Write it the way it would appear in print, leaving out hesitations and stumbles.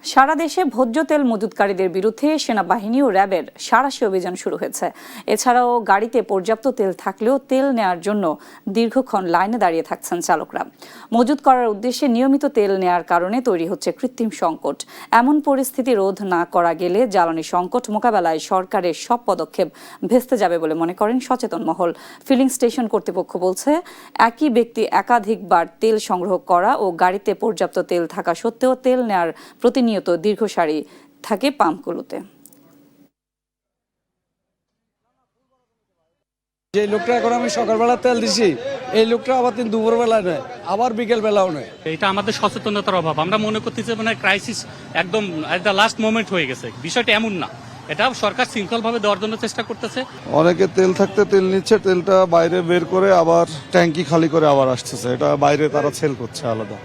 সারা দেশে ভোজ্য তেল মজুতকারীদের বিরুদ্ধে সেনাবাহিনী ও র্যাবের সাঁড়াশি অভিযান শুরু হয়েছে। এছাড়াও গাড়িতে পর্যাপ্ত তেল থাকলেও তেল নেয়ার জন্য দীর্ঘক্ষণ লাইনে দাঁড়িয়ে থাকছেন চালকরা। মজুত করার উদ্দেশ্যে নিয়মিত তেল নেয়ার কারণে তৈরি হচ্ছে কৃত্রিম সংকট। এমন পরিস্থিতি রোধ না করা গেলে জ্বালানি সংকট মোকাবেলায় সরকারের সব পদক্ষেপ ভেস্তে যাবে বলে মনে করেন সচেতন মহল। ফিলিং স্টেশন কর্তৃপক্ষ বলছে, একই ব্যক্তি একাধিকবার তেল সংগ্রহ করা ও গাড়িতে পর্যাপ্ত তেল থাকা সত্ত্বেও তেল নেয়ার প্রতিনিয়ত দীর্ঘ সারি থাকে পাম্পগুলোতে। যে লোকটা এখন আমি সকালবেলা তেল দিছি, এই লোকটা আবার দুপুর বেলা নেয়, আবার বিকেল বেলাও নেয়। এটা আমাদের সচেতনতার অভাব। আমরা মনে করতেছি মানে ক্রাইসিস একদম এট দ্য লাস্ট মোমেন্ট হয়ে গেছে। বিষয়টা এমন না, এটা সরকার শৃঙ্খলভাবে দেওয়ার জন্য চেষ্টা করতেছে। অনেকে তেল থাকতে তেল নিচ্ছে, তেলটা বাইরে বের করে আবার ট্যাঙ্কি খালি করে আবার আসতেছে, এটা বাইরে তারা সেল করছে আলাদা।